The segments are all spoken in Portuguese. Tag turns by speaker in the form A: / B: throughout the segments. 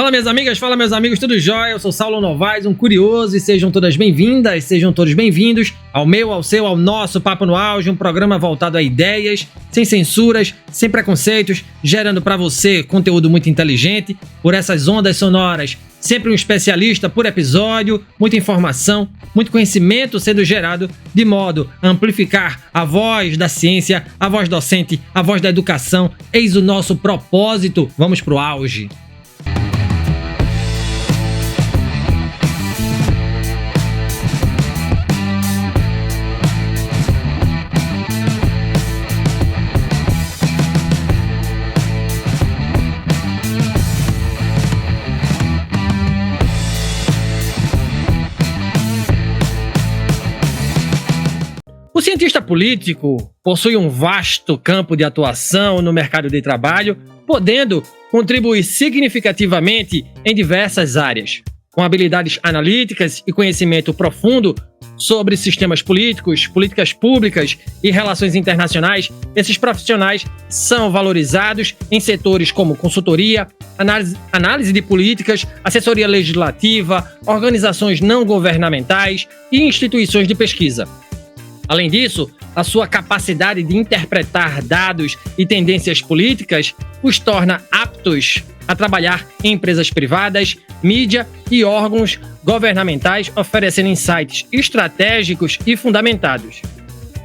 A: Fala minhas amigas, fala meus amigos, tudo jóia? Eu sou Saulo Novaes, um curioso, e sejam todas bem-vindas, sejam todos bem-vindos ao meu, ao seu, ao nosso Papo no Auge, um programa voltado a ideias, sem censuras, sem preconceitos, gerando para você conteúdo muito inteligente, por essas ondas sonoras, sempre um especialista por episódio, muita informação, muito conhecimento sendo gerado de modo a amplificar a voz da ciência, a voz docente, a voz da educação. Eis o nosso propósito, vamos pro auge. O cientista político possui um vasto campo de atuação no mercado de trabalho, podendo contribuir significativamente em diversas áreas. Com habilidades analíticas e conhecimento profundo sobre sistemas políticos, políticas públicas e relações internacionais, esses profissionais são valorizados em setores como consultoria, análise de políticas, assessoria legislativa, organizações não governamentais e instituições de pesquisa. Além disso, a sua capacidade de interpretar dados e tendências políticas os torna aptos a trabalhar em empresas privadas, mídia e órgãos governamentais, oferecendo insights estratégicos e fundamentados.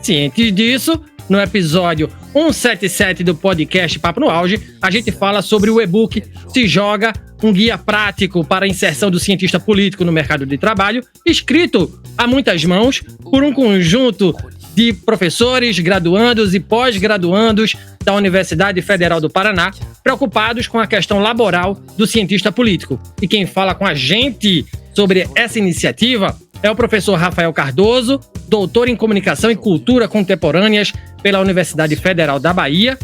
A: Cientes disso, no episódio 177 do podcast Papo no Auge, a gente fala sobre o e-book Se Joga, um guia prático para a inserção do cientista político no mercado de trabalho, escrito a muitas mãos por um conjunto de professores, graduandos e pós-graduandos da Universidade Federal do Paraná, preocupados com a questão laboral do cientista político. E quem fala com a gente sobre essa iniciativa é o professor Rafael Cardoso, doutor em Comunicação e Cultura Contemporâneas pela Universidade Federal da Bahia.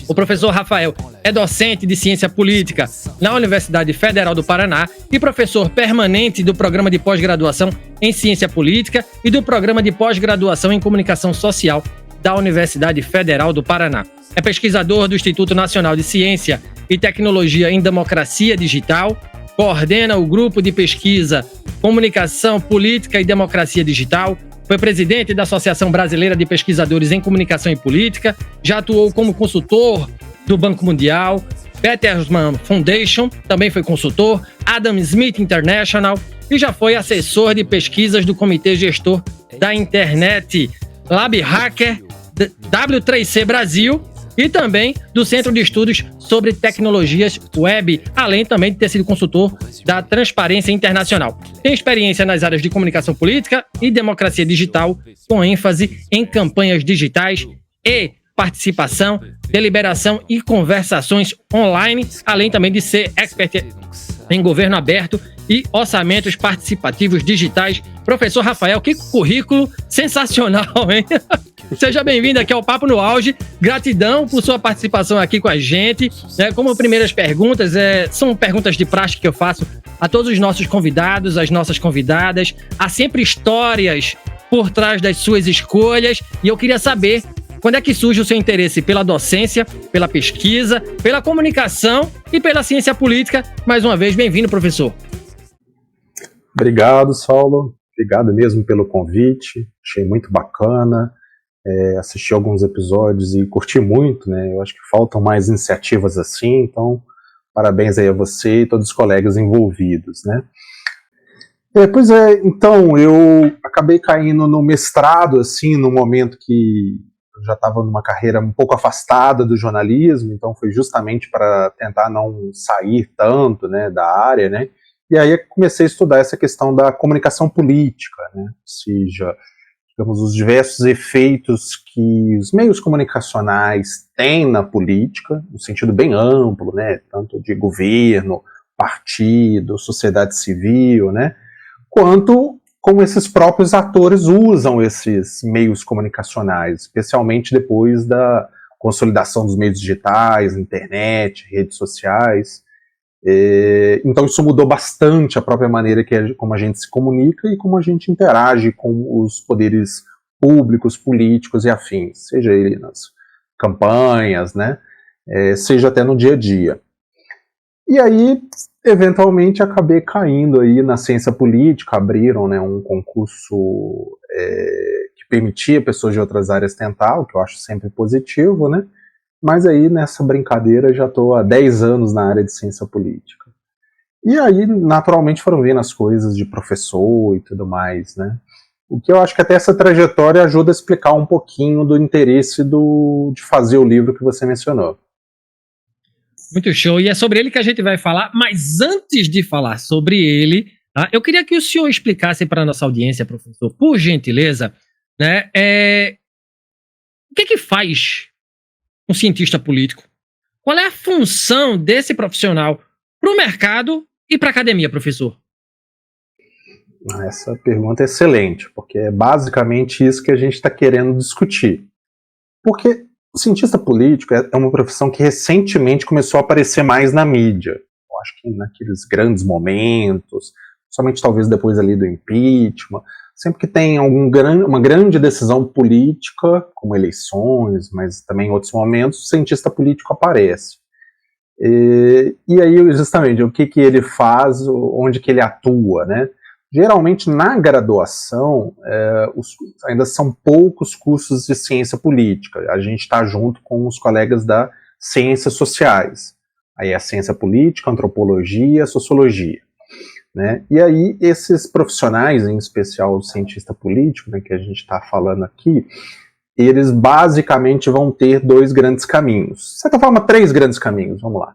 A: O professor Rafael é docente de Ciência Política na Universidade Federal do Paraná e professor permanente do Programa de Pós-Graduação em Ciência Política e do Programa de Pós-Graduação em Comunicação Social da Universidade Federal do Paraná. É pesquisador do Instituto Nacional de Ciência e Tecnologia em Democracia Digital, coordena o grupo de pesquisa Comunicação Política e Democracia Digital, foi presidente da Associação Brasileira de Pesquisadores em Comunicação e Política, já atuou como consultor do Banco Mundial, Bertelsmann Foundation, também foi consultor, Adam Smith International e já foi assessor de pesquisas do Comitê Gestor da Internet Lab Hacker W3C Brasil e também do Centro de Estudos sobre Tecnologias Web, além também de ter sido consultor da Transparência Internacional. Tem experiência nas áreas de comunicação política e democracia digital, com ênfase em campanhas digitais e participação, deliberação e conversações online, além também de ser expert em governo aberto e orçamentos participativos digitais. Professor Rafael, que currículo sensacional, hein? Seja bem-vindo aqui ao Papo no Auge. Gratidão por sua participação aqui com a gente. Como primeiras perguntas, são perguntas de praxe que eu faço a todos os nossos convidados, as nossas convidadas. Há sempre histórias por trás das suas escolhas e eu queria saber quando é que surge o seu interesse pela docência, pela pesquisa, pela comunicação e pela ciência política. Mais uma vez, bem-vindo, professor.
B: Obrigado, Saulo. Obrigado mesmo pelo convite. Achei muito bacana. Assisti alguns episódios e curti muito, né? Eu acho que faltam mais iniciativas assim, então parabéns aí a você e todos os colegas envolvidos, né? Então eu acabei caindo no mestrado, assim, no momento que eu já estava numa carreira um pouco afastada do jornalismo, então foi justamente para tentar não sair tanto, né, da área, né? E aí comecei a estudar essa questão da comunicação política, né? Ou seja, digamos, os diversos efeitos que os meios comunicacionais têm na política, no sentido bem amplo, né, tanto de governo, partido, sociedade civil, né, quanto como esses próprios atores usam esses meios comunicacionais, especialmente depois da consolidação dos meios digitais, internet, redes sociais. Então isso mudou bastante a própria maneira como a gente se comunica e como a gente interage com os poderes públicos, políticos e afins, seja ele nas campanhas, né, seja até no dia a dia. E aí, eventualmente, acabei caindo aí na ciência política, abriram, né, um concurso que permitia pessoas de outras áreas tentar, o que eu acho sempre positivo, né? Mas aí, nessa brincadeira, já estou há 10 anos na área de ciência política. E aí, naturalmente, foram vendo as coisas de professor e tudo mais, né? O que eu acho que até essa trajetória ajuda a explicar um pouquinho do interesse de fazer o livro que você mencionou.
A: Muito show, e é sobre ele que a gente vai falar, mas antes de falar sobre ele, tá, eu queria que o senhor explicasse para a nossa audiência, professor, por gentileza, né, o que faz um cientista político? Qual é a função desse profissional para o mercado e para a academia, professor?
B: Essa pergunta é excelente, porque é basicamente isso que a gente está querendo discutir. Porque o cientista político é uma profissão que recentemente começou a aparecer mais na mídia. Eu acho que naqueles grandes momentos, somente talvez depois ali do impeachment, sempre que tem uma grande decisão política, como eleições, mas também em outros momentos, o cientista político aparece. E aí, justamente, o que ele faz, onde que ele atua, né? Geralmente, na graduação, ainda são poucos cursos de ciência política. A gente está junto com os colegas da ciências sociais. Aí é a ciência política, antropologia, sociologia. Né? E aí, esses profissionais, em especial o cientista político, né, que a gente está falando aqui, eles basicamente vão ter dois grandes caminhos. De certa forma, três grandes caminhos, vamos lá.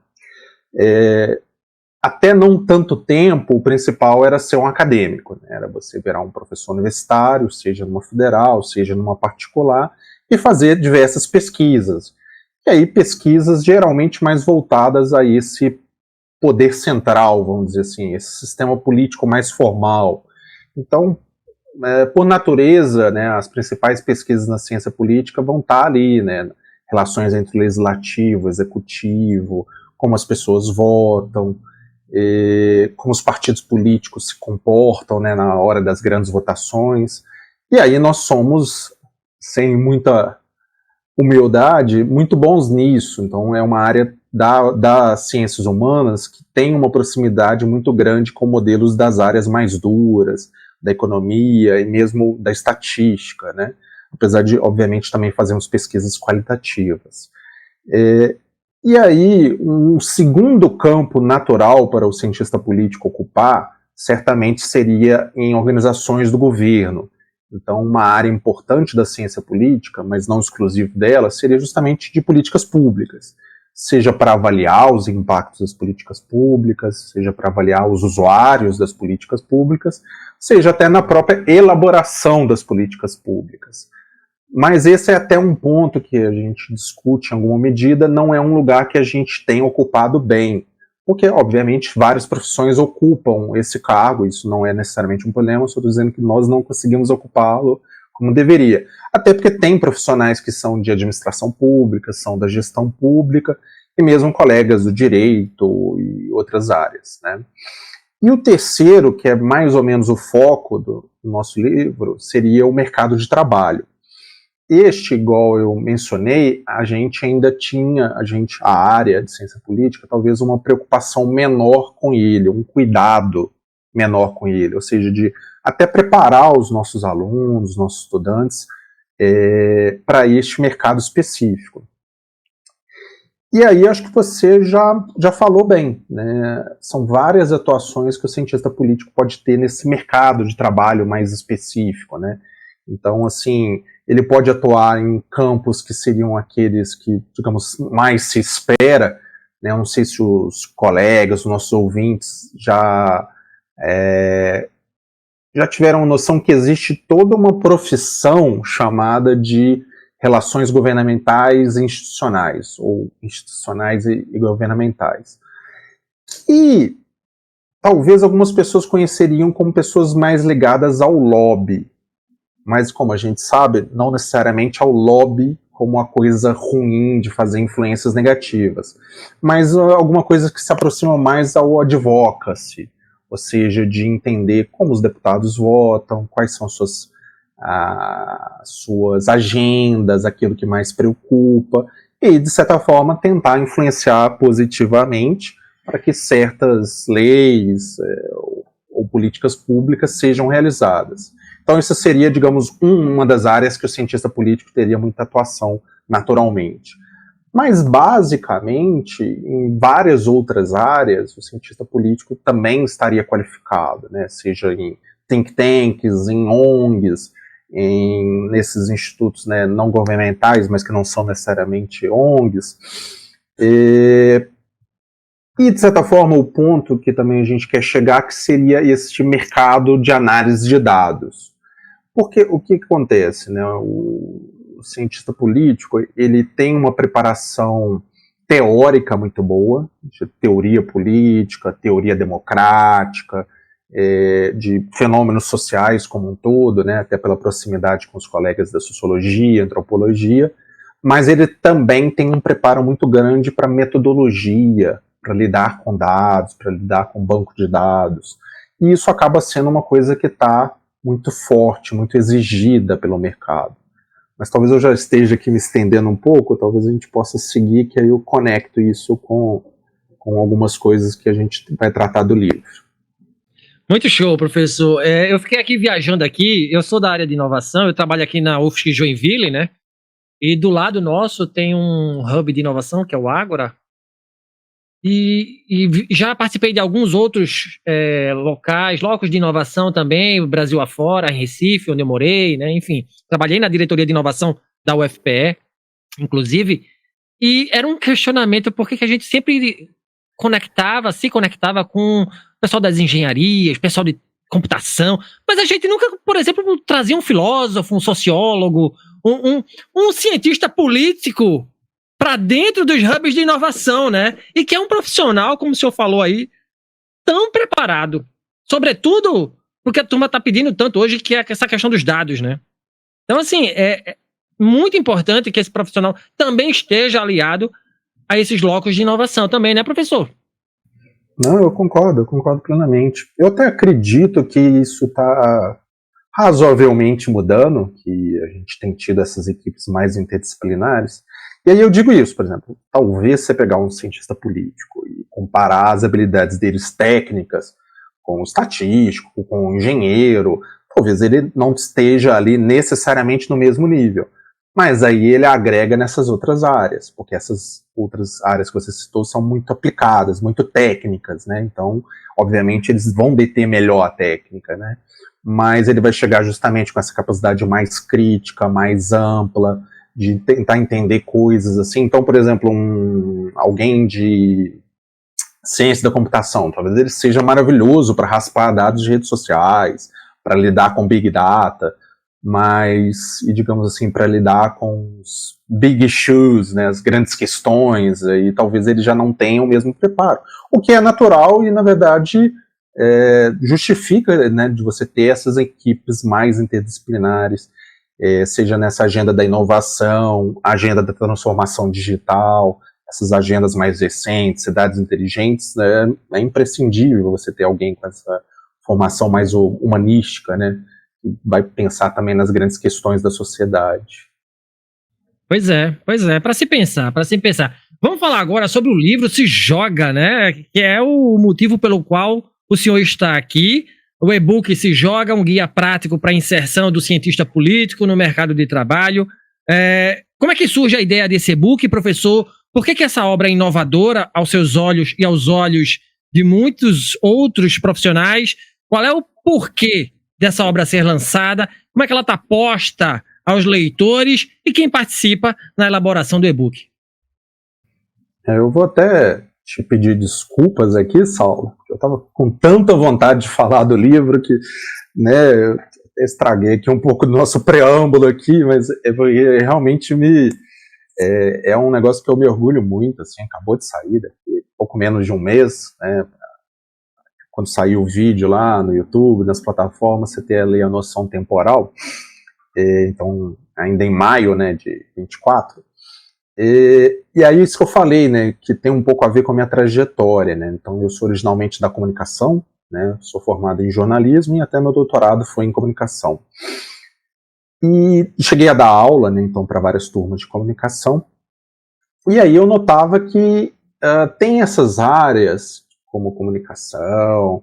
B: Até não tanto tempo, o principal era ser um acadêmico, né? Era você virar um professor universitário, seja numa federal, seja numa particular, e fazer diversas pesquisas. E aí pesquisas geralmente mais voltadas a esse poder central, vamos dizer assim, esse sistema político mais formal. Então, por natureza, né, as principais pesquisas na ciência política vão estar ali, né, relações entre o legislativo, executivo, como as pessoas votam, como os partidos políticos se comportam, né, na hora das grandes votações. E aí nós somos, sem muita humildade, muito bons nisso. Então é uma área das ciências humanas que tem uma proximidade muito grande com modelos das áreas mais duras, da economia e mesmo da estatística, né? Apesar de, obviamente, também fazermos pesquisas qualitativas. E aí, um segundo campo natural para o cientista político ocupar, certamente seria em organizações do governo. Então, uma área importante da ciência política, mas não exclusiva dela, seria justamente de políticas públicas, seja para avaliar os impactos das políticas públicas, seja para avaliar os usuários das políticas públicas, seja até na própria elaboração das políticas públicas. Mas esse é até um ponto que a gente discute em alguma medida, não é um lugar que a gente tem ocupado bem, porque, obviamente, várias profissões ocupam esse cargo, isso não é necessariamente um problema, só estou dizendo que nós não conseguimos ocupá-lo como deveria. Até porque tem profissionais que são de administração pública, são da gestão pública, e mesmo colegas do direito e outras áreas, né? E o terceiro, que é mais ou menos o foco do nosso livro, seria o mercado de trabalho. Este, igual eu mencionei, a gente ainda tinha, a área de ciência política, talvez uma preocupação menor com ele, um cuidado menor com ele, ou seja, de até preparar os nossos alunos, os nossos estudantes, para este mercado específico. E aí acho que você já falou bem, né? São várias atuações que o cientista político pode ter nesse mercado de trabalho mais específico, né? Então, assim, ele pode atuar em campos que seriam aqueles que, digamos, mais se espera, né? Eu não sei se os colegas, os nossos ouvintes já tiveram noção que existe toda uma profissão chamada de relações governamentais e institucionais, ou institucionais e governamentais. E talvez algumas pessoas conheceriam como pessoas mais ligadas ao lobby, mas como a gente sabe, não necessariamente ao lobby como uma coisa ruim de fazer influências negativas, mas alguma coisa que se aproxima mais ao advocacy, ou seja, de entender como os deputados votam, quais são suas agendas, aquilo que mais preocupa, e, de certa forma, tentar influenciar positivamente para que certas leis ou políticas públicas sejam realizadas. Então, essa seria, digamos, uma das áreas que o cientista político teria muita atuação naturalmente. Mas, basicamente, em várias outras áreas, o cientista político também estaria qualificado, né? Seja em think tanks, em ONGs, nesses institutos, né, não governamentais, mas que não são necessariamente ONGs. E, de certa forma, o ponto que também a gente quer chegar, que seria este mercado de análise de dados. Porque o que acontece, né? O cientista político, ele tem uma preparação teórica muito boa, de teoria política, teoria democrática, de fenômenos sociais como um todo, né, até pela proximidade com os colegas da sociologia, antropologia, mas ele também tem um preparo muito grande para metodologia, para lidar com dados, para lidar com banco de dados, e isso acaba sendo uma coisa que está muito forte, muito exigida pelo mercado. Mas talvez eu já esteja aqui me estendendo um pouco, talvez a gente possa seguir, que aí eu conecto isso com algumas coisas que a gente vai tratar do livro.
A: Muito show, professor. Eu fiquei aqui viajando aqui, eu sou da área de inovação, eu trabalho aqui na UFSC Joinville, né? E do lado nosso tem um hub de inovação, que é o Ágora. E já participei de alguns outros locos de inovação também, Brasil afora, em Recife, onde eu morei, né? Enfim, trabalhei na diretoria de inovação da UFPE, inclusive, e era um questionamento por que a gente sempre se conectava com o pessoal das engenharias, pessoal de computação, mas a gente nunca, por exemplo, trazia um filósofo, um sociólogo, um cientista político para dentro dos hubs de inovação, né? E que é um profissional, como o senhor falou aí, tão preparado. Sobretudo porque a turma está pedindo tanto hoje, que é essa questão dos dados, né? Então, assim, é muito importante que esse profissional também esteja aliado a esses locos de inovação também, né, professor?
B: Não, eu concordo plenamente. Eu até acredito que isso está razoavelmente mudando, que a gente tem tido essas equipes mais interdisciplinares. E aí eu digo isso, por exemplo, talvez você pegar um cientista político e comparar as habilidades deles técnicas com o estatístico, com o engenheiro, talvez ele não esteja ali necessariamente no mesmo nível. Mas aí ele agrega nessas outras áreas, porque essas outras áreas que você citou são muito aplicadas, muito técnicas, né? Então, obviamente, eles vão deter melhor a técnica, né? Mas ele vai chegar justamente com essa capacidade mais crítica, mais ampla, de tentar entender coisas assim. Então, por exemplo, alguém de ciência da computação, talvez ele seja maravilhoso para raspar dados de redes sociais, para lidar com Big Data, mas, e digamos assim, para lidar com os big issues, né, as grandes questões, e talvez ele já não tenha o mesmo preparo. O que é natural e, na verdade, justifica, né, de você ter essas equipes mais interdisciplinares, seja nessa agenda da inovação, agenda da transformação digital, essas agendas mais recentes, cidades inteligentes, né, é imprescindível você ter alguém com essa formação mais humanística, né, que vai pensar também nas grandes questões da sociedade.
A: Pois é, para se pensar. Vamos falar agora sobre o livro Se Joga, né, que é o motivo pelo qual o senhor está aqui. O e-book Se Joga, um guia prático para a inserção do cientista político no mercado de trabalho. Como é que surge a ideia desse e-book, professor? Por que essa obra é inovadora aos seus olhos e aos olhos de muitos outros profissionais? Qual é o porquê dessa obra ser lançada? Como é que ela está posta aos leitores e quem participa na elaboração do e-book?
B: Eu vou até te pedir desculpas aqui, Saulo. Eu estava com tanta vontade de falar do livro que, né, eu estraguei aqui um pouco do nosso preâmbulo aqui, mas realmente é um negócio que eu me orgulho muito, assim, acabou de sair daqui, pouco menos de um mês, né, quando saiu o vídeo lá no YouTube, nas plataformas, você tem ali a noção temporal, então, ainda em maio, né, de 24, e aí isso que eu falei, né, que tem um pouco a ver com a minha trajetória, né, então eu sou originalmente da comunicação, né, sou formado em jornalismo e até meu doutorado foi em comunicação. E cheguei a dar aula, né, então, para várias turmas de comunicação, e aí eu notava que tem essas áreas, como comunicação,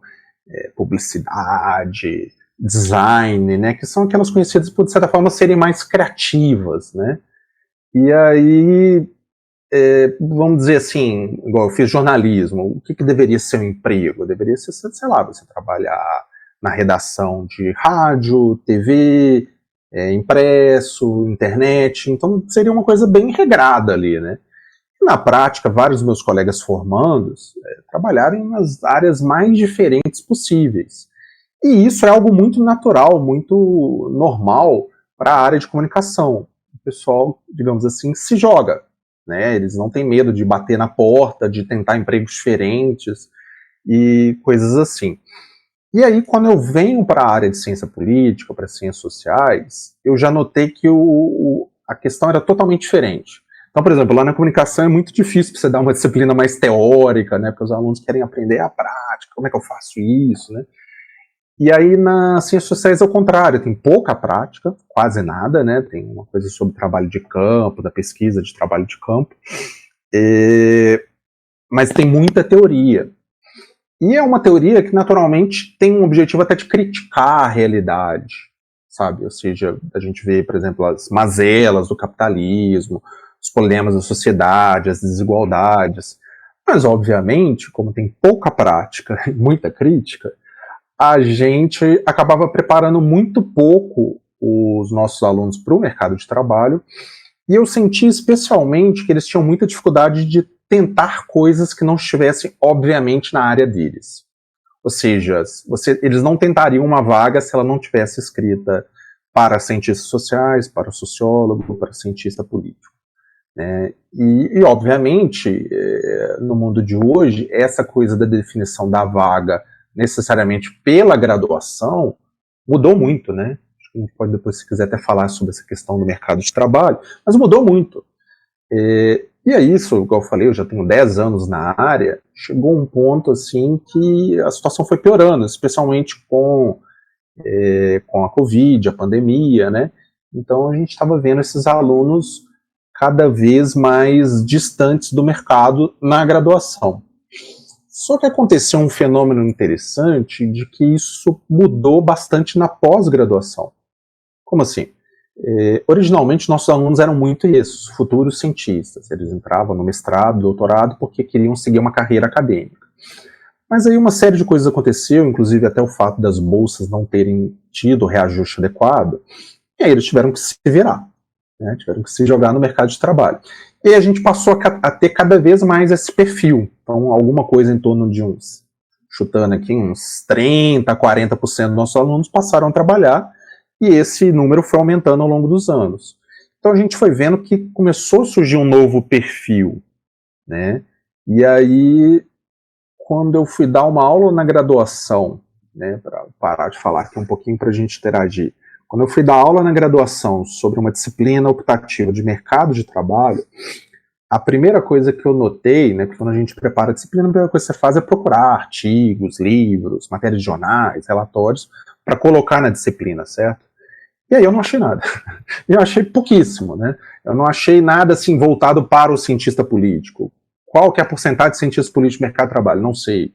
B: publicidade, design, né, que são aquelas conhecidas por, de certa forma, serem mais criativas, né? E aí, vamos dizer assim, igual eu fiz jornalismo, o que deveria ser um emprego? Deveria ser, sei lá, você trabalhar na redação de rádio, TV, impresso, internet, então seria uma coisa bem regrada ali, né? E na prática, vários dos meus colegas formandos trabalharam nas áreas mais diferentes possíveis. E isso é algo muito natural, muito normal para a área de comunicação. O pessoal, digamos assim, se joga, né? Eles não têm medo de bater na porta, de tentar empregos diferentes e coisas assim. E aí, quando eu venho para a área de ciência política, para ciências sociais, eu já notei que a questão era totalmente diferente. Então, por exemplo, lá na comunicação é muito difícil você dar uma disciplina mais teórica, né? Porque os alunos querem aprender a prática, como é que eu faço isso, né? E aí, nas ciências sociais, é o contrário, tem pouca prática, quase nada, né? Tem uma coisa sobre trabalho de campo, da pesquisa de trabalho de campo, mas tem muita teoria. E é uma teoria que, naturalmente, tem um objetivo até de criticar a realidade, sabe? Ou seja, a gente vê, por exemplo, as mazelas do capitalismo, os problemas da sociedade, as desigualdades. Mas, obviamente, como tem pouca prática e muita crítica, a gente acabava preparando muito pouco os nossos alunos para o mercado de trabalho, e eu senti especialmente que eles tinham muita dificuldade de tentar coisas que não estivessem, obviamente, na área deles. Ou seja, eles não tentariam uma vaga se ela não tivesse escrita para cientistas sociais, para sociólogo, para cientista político. Né? E, obviamente, no mundo de hoje, essa coisa da definição da vaga necessariamente pela graduação mudou muito, né? A gente pode depois, se quiser, até falar sobre essa questão do mercado de trabalho, mas mudou muito. E é isso, igual eu falei, eu já tenho 10 anos na área, chegou um ponto assim que a situação foi piorando, especialmente com a Covid, a pandemia, né? Então a gente estava vendo esses alunos cada vez mais distantes do mercado na graduação. Só que aconteceu um fenômeno interessante de que isso mudou bastante na pós-graduação. Como assim? Originalmente, nossos alunos eram muito esses, futuros cientistas. Eles entravam no mestrado, doutorado, porque queriam seguir uma carreira acadêmica. Mas aí uma série de coisas aconteceu, inclusive até o fato das bolsas não terem tido o reajuste adequado, e aí eles tiveram que se virar, né? Tiveram que se jogar no mercado de trabalho. E aí a gente passou a ter cada vez mais esse perfil. Então, alguma coisa em torno de chutando aqui, uns 30%, 40% dos nossos alunos passaram a trabalhar, e esse número foi aumentando ao longo dos anos. Então a gente foi vendo que começou a surgir um novo perfil, né? E aí, quando eu fui dar uma aula na graduação, né, para parar de falar aqui um pouquinho para a gente interagir, quando eu fui dar aula na graduação sobre uma disciplina optativa de mercado de trabalho, a primeira coisa que eu notei, né, porque quando a gente prepara a disciplina, a primeira coisa que você faz é procurar artigos, livros, matérias de jornais, relatórios, para colocar na disciplina, certo? E aí eu não achei nada. Eu achei pouquíssimo, né? Eu não achei nada assim voltado para o cientista político. Qual que é a porcentagem de cientistas políticos no mercado de trabalho? Não sei.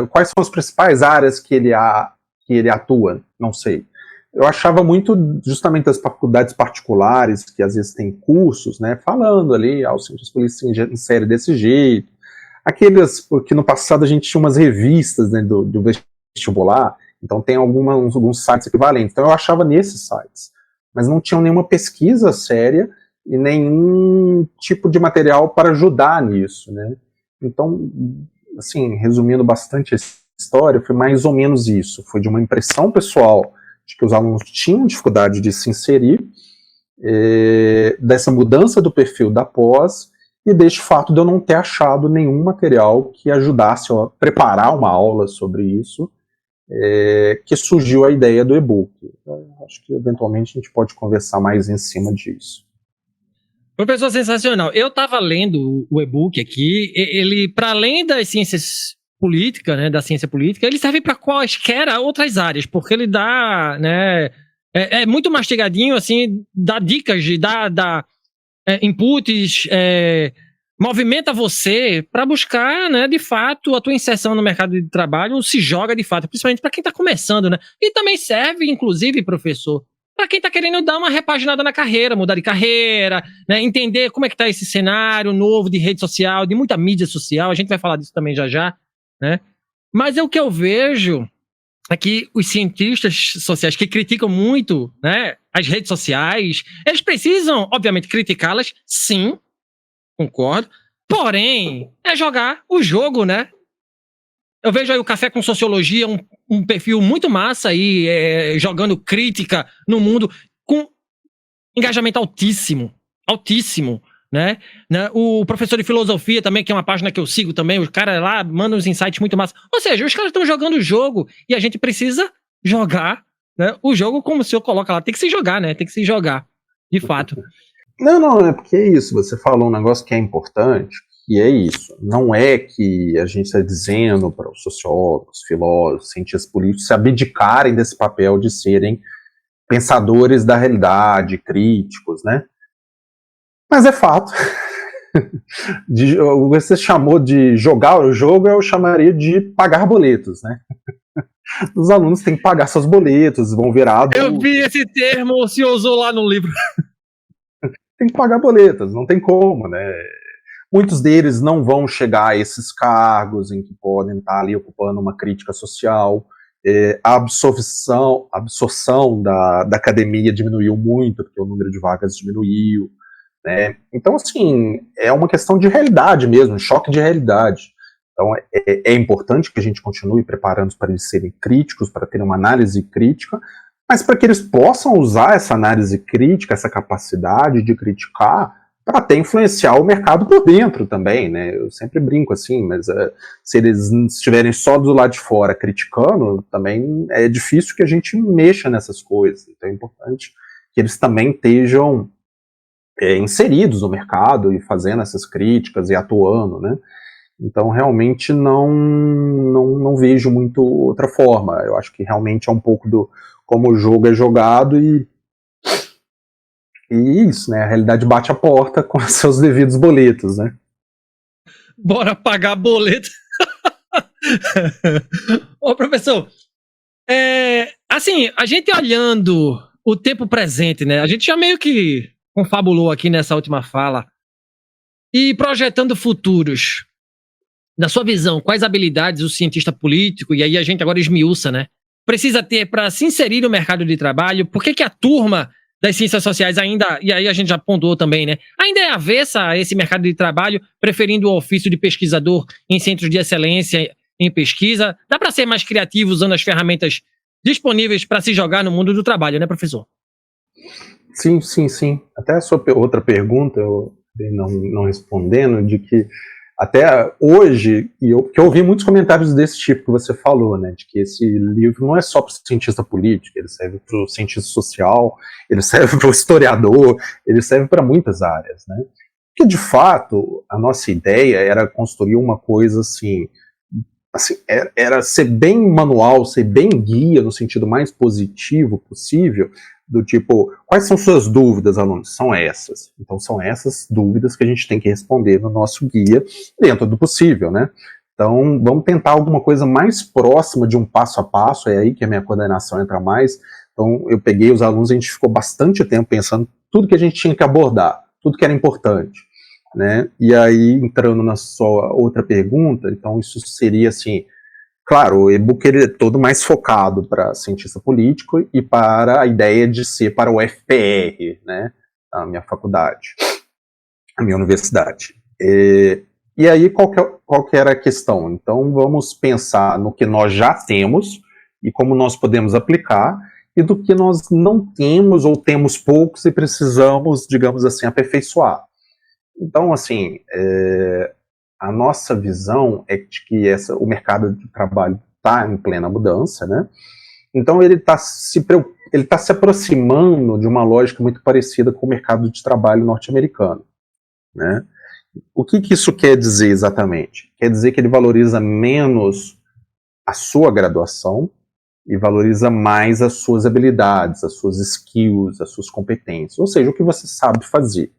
B: Quais são as principais áreas que ele atua? Não sei. Eu achava muito justamente das faculdades particulares, que às vezes tem cursos, né, falando ali, os cientistas políticos se inserem desse jeito. Aqueles que no passado a gente tinha umas revistas, né, do vestibular, então tem alguns sites equivalentes. Então eu achava nesses sites, mas não tinham nenhuma pesquisa séria e nenhum tipo de material para ajudar nisso, né? Então, assim, resumindo bastante essa história, foi mais ou menos isso. Foi de uma impressão pessoal de que os alunos tinham dificuldade de se inserir, dessa mudança do perfil da pós, e deste fato de eu não ter achado nenhum material que ajudasse a preparar uma aula sobre isso, que surgiu a ideia do e-book. Acho que eventualmente a gente pode conversar mais em cima disso.
A: Professor, sensacional. Eu estava lendo o e-book aqui, ele, para além das ciências políticas, né, da ciência política, ele serve para quaisquer outras áreas, porque ele dá, né, é muito mastigadinho, assim, dá dicas, dá inputs, movimenta você para buscar, né, de fato, a tua inserção no mercado de trabalho, se joga de fato, principalmente para quem está começando, né? E também serve, inclusive, professor, para quem está querendo dar uma repaginada na carreira, mudar de carreira, né, entender como é que está esse cenário novo de rede social, de muita mídia social, a gente vai falar disso também já já, né? Mas é o que eu vejo é que os cientistas sociais que criticam muito, né, as redes sociais, eles precisam, obviamente, criticá-las, sim, concordo. Porém, é jogar o jogo, né? Eu vejo aí o Café com Sociologia, um perfil muito massa aí, jogando crítica no mundo, com engajamento altíssimo. Altíssimo, né? O professor de filosofia também, que é uma página que eu sigo também, os caras lá mandam uns insights muito massa. Ou seja, os caras estão jogando o jogo e a gente precisa jogar, né, o jogo como o senhor coloca lá. Tem que se jogar, né? Tem que se jogar, de fato.
B: Não, é porque é isso, você falou um negócio que é importante, e é isso, não é que a gente está dizendo para os sociólogos, filósofos, cientistas políticos se abdicarem desse papel de serem pensadores da realidade, críticos, né? Mas é fato. Você chamou de jogar o jogo, eu chamaria de pagar boletos, né? Os alunos têm que pagar seus boletos, vão virar adultos.
A: Eu vi esse termo, o senhor usou lá no livro.
B: Tem que pagar boletas, não tem como, né? Muitos deles não vão chegar a esses cargos em que podem estar ali ocupando uma crítica social. A absorção da academia diminuiu muito, porque o número de vagas diminuiu, né? Então, assim, é uma questão de realidade mesmo, um choque de realidade. Então, é importante que a gente continue preparando para eles serem críticos, para ter uma análise crítica, mas para que eles possam usar essa análise crítica, essa capacidade de criticar, para até influenciar o mercado por dentro também, né? Eu sempre brinco assim, mas se eles estiverem só do lado de fora criticando, também é difícil que a gente mexa nessas coisas. Então é importante que eles também estejam inseridos no mercado e fazendo essas críticas e atuando, né? Então realmente não vejo muito outra forma. Eu acho que realmente é um pouco do como o jogo é jogado e isso, né? A realidade bate a porta com seus devidos boletos, né?
A: Bora pagar boleto. Ô, professor, assim, a gente olhando o tempo presente, né? A gente já meio que confabulou aqui nessa última fala. E projetando futuros. Na sua visão, quais habilidades o cientista político, e aí a gente agora esmiuça, né, precisa ter para se inserir no mercado de trabalho? Por que a turma das ciências sociais ainda, e aí a gente já pontuou também, né, ainda é avessa a esse mercado de trabalho, preferindo o ofício de pesquisador em centros de excelência em pesquisa? Dá para ser mais criativo usando as ferramentas disponíveis para se jogar no mundo do trabalho, né, professor?
B: Sim. Até a sua outra pergunta, eu não respondendo, de que até hoje, que eu ouvi muitos comentários desse tipo que você falou, né, de que esse livro não é só para o cientista político, ele serve para o cientista social, ele serve para o historiador, ele serve para muitas áreas, né, porque de fato a nossa ideia era construir uma coisa assim era ser bem manual, ser bem guia no sentido mais positivo possível, do tipo, quais são suas dúvidas, alunos? São essas. Então são essas dúvidas que a gente tem que responder no nosso guia, dentro do possível, né? Então vamos tentar alguma coisa mais próxima de um passo a passo, é aí que a minha coordenação entra mais. Então eu peguei os alunos, a gente ficou bastante tempo pensando tudo que a gente tinha que abordar, tudo que era importante, né? E aí, entrando na sua outra pergunta, então isso seria assim, claro, o e-book ele é todo mais focado para cientista político e para a ideia de ser para o FPR, né, a minha faculdade, a minha universidade. E aí, qual que era a questão? Então, vamos pensar no que nós já temos e como nós podemos aplicar, e do que nós não temos ou temos poucos e precisamos, digamos assim, aperfeiçoar. Então, assim, a nossa visão é de que o mercado de trabalho está em plena mudança, né? Então ele está se aproximando de uma lógica muito parecida com o mercado de trabalho norte-americano, né? O que isso quer dizer exatamente? Quer dizer que ele valoriza menos a sua graduação e valoriza mais as suas habilidades, as suas skills, as suas competências, ou seja, o que você sabe fazer.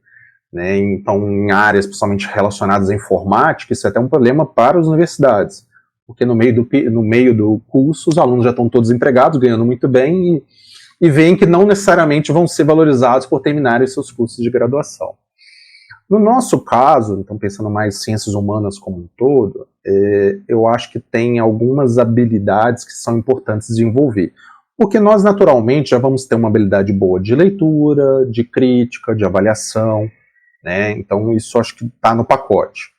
B: né? Então, em áreas principalmente relacionadas à informática, isso é até um problema para as universidades, porque no meio do curso os alunos já estão todos empregados, ganhando muito bem, e veem que não necessariamente vão ser valorizados por terminarem seus cursos de graduação. No nosso caso, então pensando mais em ciências humanas como um todo, eu acho que tem algumas habilidades que são importantes de desenvolver. Porque nós, naturalmente, já vamos ter uma habilidade boa de leitura, de crítica, de avaliação, né? Então isso acho que está no pacote.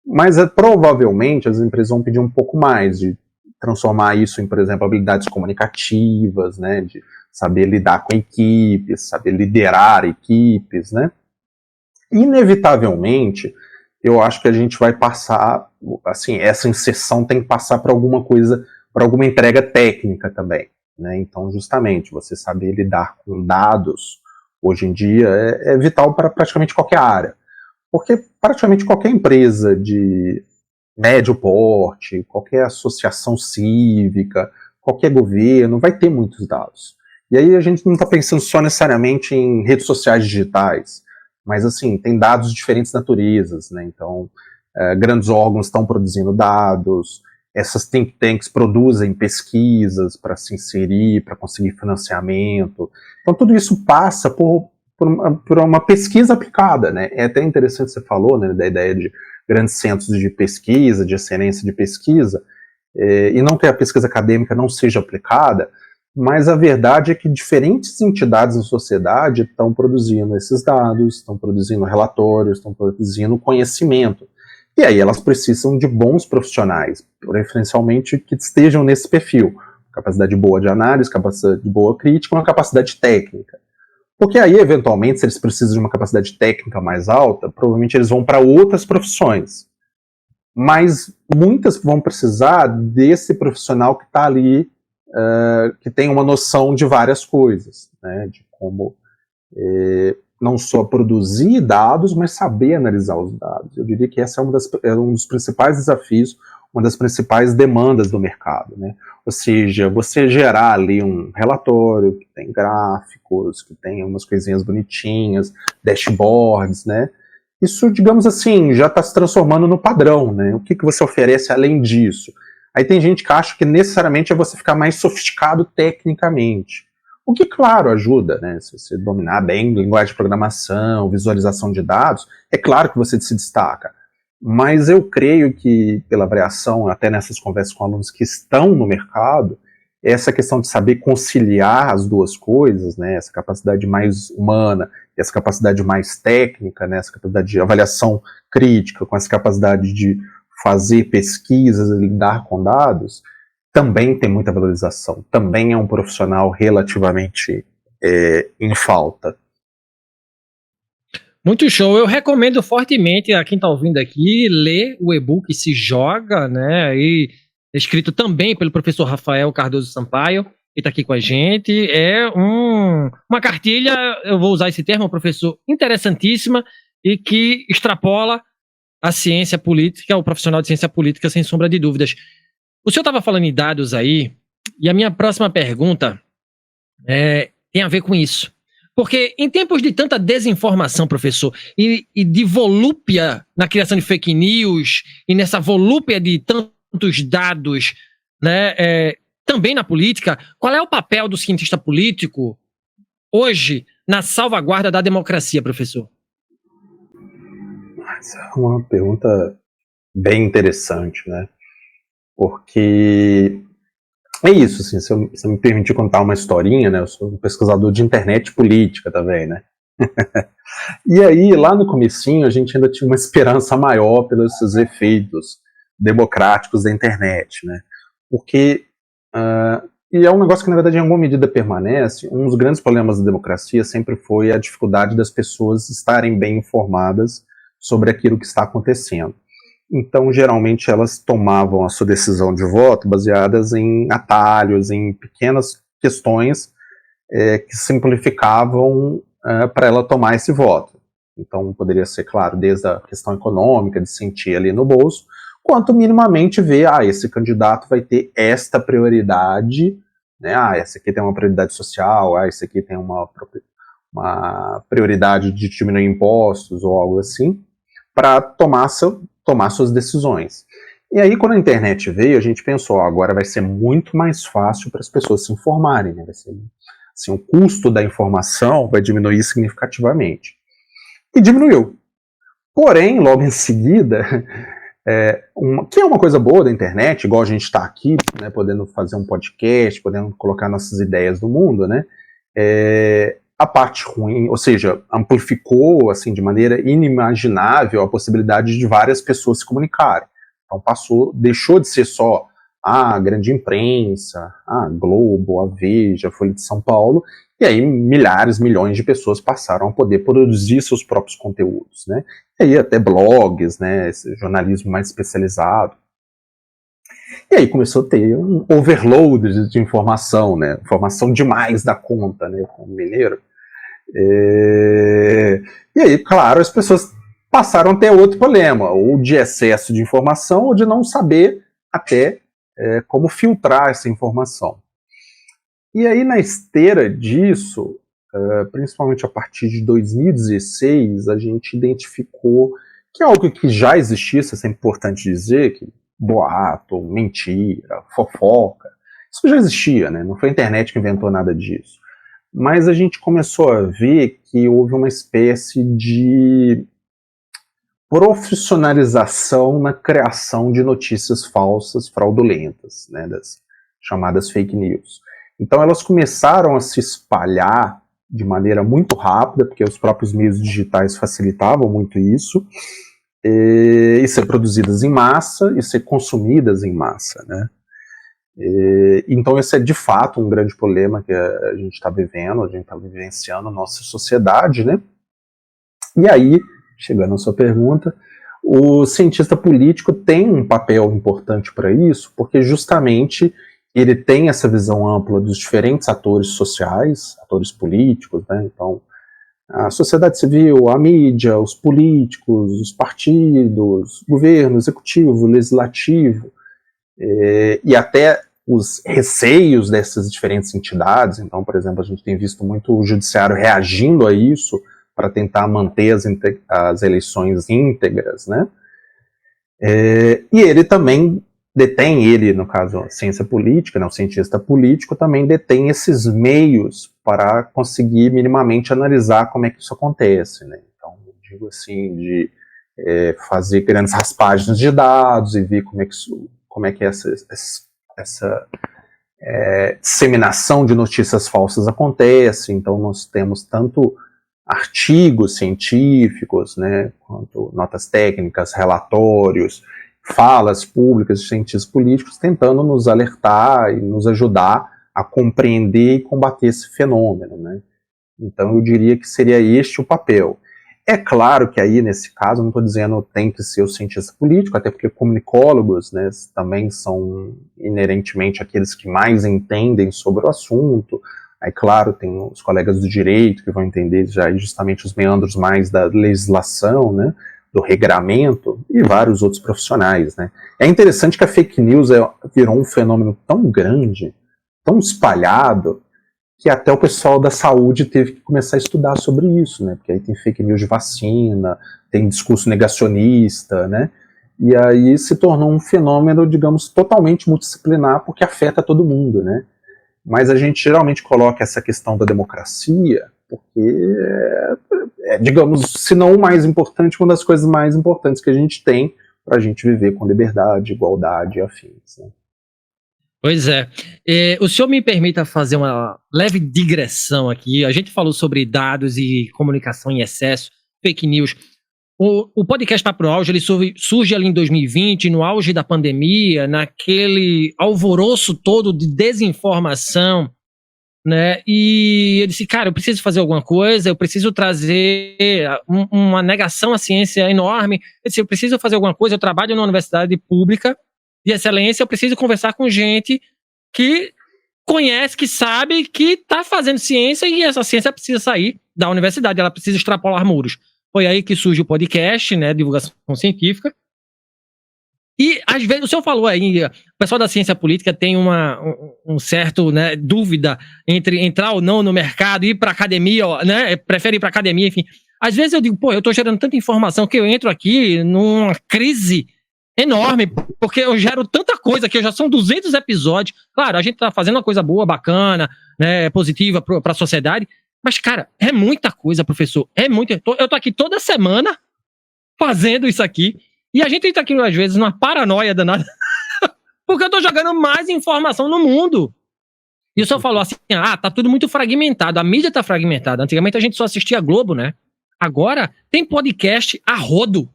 B: Mas provavelmente as empresas vão pedir um pouco mais, de transformar isso em, por exemplo, habilidades comunicativas, né? De saber lidar com equipes, saber liderar equipes, né? Inevitavelmente, eu acho que a gente vai passar, assim, essa inserção tem que passar para alguma coisa, para alguma entrega técnica também, né? Então, justamente, você saber lidar com dados, hoje em dia, é vital para praticamente qualquer área. Porque praticamente qualquer empresa de médio porte, qualquer associação cívica, qualquer governo, vai ter muitos dados. E aí a gente não está pensando só necessariamente em redes sociais digitais, mas assim, tem dados de diferentes naturezas, né? Então, grandes órgãos estão produzindo dados, essas think tanks produzem pesquisas para se inserir, para conseguir financiamento. Então, tudo isso passa por uma pesquisa aplicada, né? É até interessante você falou, né, da ideia de grandes centros de pesquisa, de excelência de pesquisa, e não que a pesquisa acadêmica não seja aplicada, mas a verdade é que diferentes entidades na sociedade estão produzindo esses dados, estão produzindo relatórios, estão produzindo conhecimento. E aí elas precisam de bons profissionais, preferencialmente que estejam nesse perfil. Capacidade boa de análise, capacidade boa crítica, uma capacidade técnica. Porque aí, eventualmente, se eles precisam de uma capacidade técnica mais alta, provavelmente eles vão para outras profissões. Mas muitas vão precisar desse profissional que está ali, que tem uma noção de várias coisas, né, de como não só produzir dados, mas saber analisar os dados. Eu diria que essa é um dos principais desafios, uma das principais demandas do mercado, né? Ou seja, você gerar ali um relatório que tem gráficos, que tem umas coisinhas bonitinhas, dashboards, né? Isso, digamos assim, já está se transformando no padrão, né? O que você oferece além disso? Aí tem gente que acha que necessariamente é você ficar mais sofisticado tecnicamente. O que, claro, ajuda, né? Se você dominar bem linguagem de programação, visualização de dados, é claro que você se destaca. Mas eu creio que, pela avaliação, até nessas conversas com alunos que estão no mercado, essa questão de saber conciliar as duas coisas, né? Essa capacidade mais humana e essa capacidade mais técnica, né? Essa capacidade de avaliação crítica, com essa capacidade de fazer pesquisas e lidar com dados, também tem muita valorização. Também é um profissional relativamente em falta.
A: Muito show. Eu recomendo fortemente a quem está ouvindo aqui ler o e-book Se Joga, né? E escrito também pelo professor Rafael Cardoso Sampaio, que está aqui com a gente. É uma cartilha, eu vou usar esse termo, professor, interessantíssima e que extrapola a ciência política, o profissional de ciência política, sem sombra de dúvidas. O senhor estava falando em dados aí, e a minha próxima pergunta tem a ver com isso. Porque em tempos de tanta desinformação, professor, e de volúpia na criação de fake news, e nessa volúpia de tantos dados, né, também na política, qual é o papel do cientista político hoje na salvaguarda da democracia, professor?
B: Essa é uma pergunta bem interessante, né? Porque é isso, assim, se eu me permitir contar uma historinha, né? Eu sou um pesquisador de internet política também, né? E aí, lá no comecinho, a gente ainda tinha uma esperança maior pelos seus efeitos democráticos da internet, né? Porque, e é um negócio que, na verdade, em alguma medida permanece, um dos grandes problemas da democracia sempre foi a dificuldade das pessoas estarem bem informadas sobre aquilo que está acontecendo. Então, geralmente, elas tomavam a sua decisão de voto baseadas em atalhos, em pequenas questões que simplificavam para ela tomar esse voto. Então, poderia ser, claro, desde a questão econômica, de sentir ali no bolso, quanto minimamente ver, esse candidato vai ter esta prioridade, né? Esse aqui tem uma prioridade social, esse aqui tem uma uma prioridade de diminuir impostos ou algo assim, para tomar suas decisões. E aí, quando a internet veio, a gente pensou, agora vai ser muito mais fácil para as pessoas se informarem, né? Vai ser, assim, o custo da informação vai diminuir significativamente. E diminuiu. Porém, logo em seguida, que é uma coisa boa da internet, igual a gente está aqui, né, podendo fazer um podcast, podendo colocar nossas ideias no mundo, né? A parte ruim, ou seja, amplificou assim, de maneira inimaginável a possibilidade de várias pessoas se comunicarem. Então deixou de ser só a grande imprensa, a Globo, a Veja, a Folha de São Paulo, e aí milhares, milhões de pessoas passaram a poder produzir seus próprios conteúdos, né? E aí até blogs, né, esse jornalismo mais especializado. E aí começou a ter um overload de informação, né? Informação demais da conta, né? Como mineiro. E aí, claro, as pessoas passaram a ter outro problema, ou de excesso de informação, ou de não saber até como filtrar essa informação. E aí, na esteira disso, principalmente a partir de 2016, a gente identificou que é algo que já existia, isso é sempre importante dizer, que boato, mentira, fofoca, isso já existia, né? Não foi a internet que inventou nada disso. Mas a gente começou a ver que houve uma espécie de profissionalização na criação de notícias falsas, fraudulentas, né, das chamadas fake news. Então elas começaram a se espalhar de maneira muito rápida, porque os próprios meios digitais facilitavam muito isso, e ser produzidas em massa e ser consumidas em massa, né? Então esse é de fato um grande problema que a gente está vivendo, a gente está vivenciando na nossa sociedade, né? E aí, chegando à sua pergunta, o cientista político tem um papel importante para isso, porque justamente ele tem essa visão ampla dos diferentes atores sociais, atores políticos, né? Então, a sociedade civil, a mídia, os políticos, os partidos, governo, executivo, legislativo, e até os receios dessas diferentes entidades. Então, por exemplo, a gente tem visto muito o judiciário reagindo a isso para tentar manter as eleições íntegras, né? E ele também detém, no caso, a ciência política, né, o cientista político também detém esses meios para conseguir minimamente analisar como é que isso acontece, né? Então, eu digo assim, de fazer grandes raspagens de dados e ver como é que essa disseminação de notícias falsas acontece. Então, nós temos tanto artigos científicos, né, quanto notas técnicas, relatórios, falas públicas de cientistas políticos tentando nos alertar e nos ajudar a compreender e combater esse fenômeno, né? Então eu diria que seria este o papel. É claro que aí, nesse caso, não estou dizendo tem que ser o cientista político, até porque comunicólogos, né, também são inerentemente aqueles que mais entendem sobre o assunto. Aí, claro, tem os colegas do direito que vão entender já justamente os meandros mais da legislação, né, do regramento, e vários outros profissionais, né. É interessante que a fake news virou um fenômeno tão grande, tão espalhado, que até o pessoal da saúde teve que começar a estudar sobre isso, né, porque aí tem fake news de vacina, tem discurso negacionista, né, e aí se tornou um fenômeno, digamos, totalmente multidisciplinar, porque afeta todo mundo, né. Mas a gente geralmente coloca essa questão da democracia, porque digamos, se não o mais importante, uma das coisas mais importantes que a gente tem para a gente viver com liberdade, igualdade e afins, né.
A: Pois é. O senhor me permita fazer uma leve digressão aqui. A gente falou sobre dados e comunicação em excesso, fake news. O podcast Papo Auge, ele surge ali em 2020, no auge da pandemia, naquele alvoroço todo de desinformação, né? E eu disse, cara, eu preciso fazer alguma coisa, eu preciso trazer uma negação à ciência enorme. Eu disse, eu preciso fazer alguma coisa, eu trabalho numa universidade pública de excelência, eu preciso conversar com gente que conhece, que sabe, que está fazendo ciência, e essa ciência precisa sair da universidade, ela precisa extrapolar muros. Foi aí que surge o podcast, né, divulgação científica. E, às vezes, o senhor falou aí, o pessoal da ciência política tem um certo, né, dúvida entre entrar ou não no mercado, ir para academia, né, prefere ir para academia, enfim. Às vezes eu digo, pô, eu tô gerando tanta informação que eu entro aqui numa crise enorme, porque eu gero tanta coisa que já são 200 episódios. Claro, a gente tá fazendo uma coisa boa, bacana, né, positiva para a sociedade, mas, cara, é muita coisa, professor, é muita. Eu tô aqui toda semana fazendo isso aqui, e a gente tá aqui, às vezes, numa paranoia danada, porque eu tô jogando mais informação no mundo. E o senhor falou assim, tá tudo muito fragmentado, a mídia tá fragmentada. Antigamente a gente só assistia Globo, né? Agora tem podcast a rodo.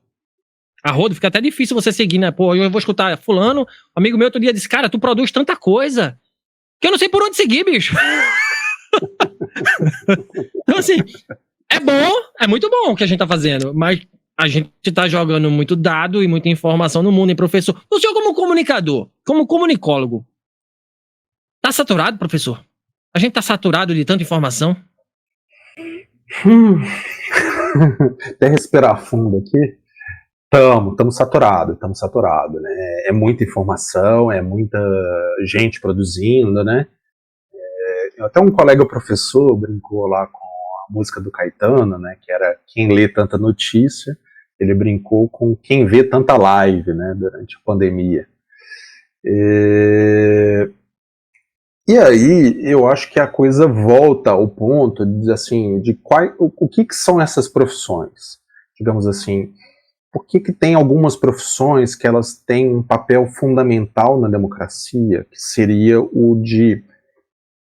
A: A rodo, fica até difícil você seguir, né? Pô, eu vou escutar fulano, amigo meu outro dia disse, cara, tu produz tanta coisa, que eu não sei por onde seguir, bicho. Então, assim, é bom, é muito bom o que a gente tá fazendo, mas a gente tá jogando muito dado e muita informação no mundo, hein, professor? O senhor como comunicador, como comunicólogo, tá saturado, professor? A gente tá saturado de tanta informação?
B: Até respirar fundo aqui. Estamos saturados, né? É muita informação, é muita gente produzindo, né? Até um colega professor brincou lá com a música do Caetano, né? Que era quem lê tanta notícia. Ele brincou com quem vê tanta live, né? Durante a pandemia. E aí eu acho que a coisa volta ao ponto de dizer assim, de o que são essas profissões? Digamos assim, por que tem algumas profissões que elas têm um papel fundamental na democracia, que seria o de,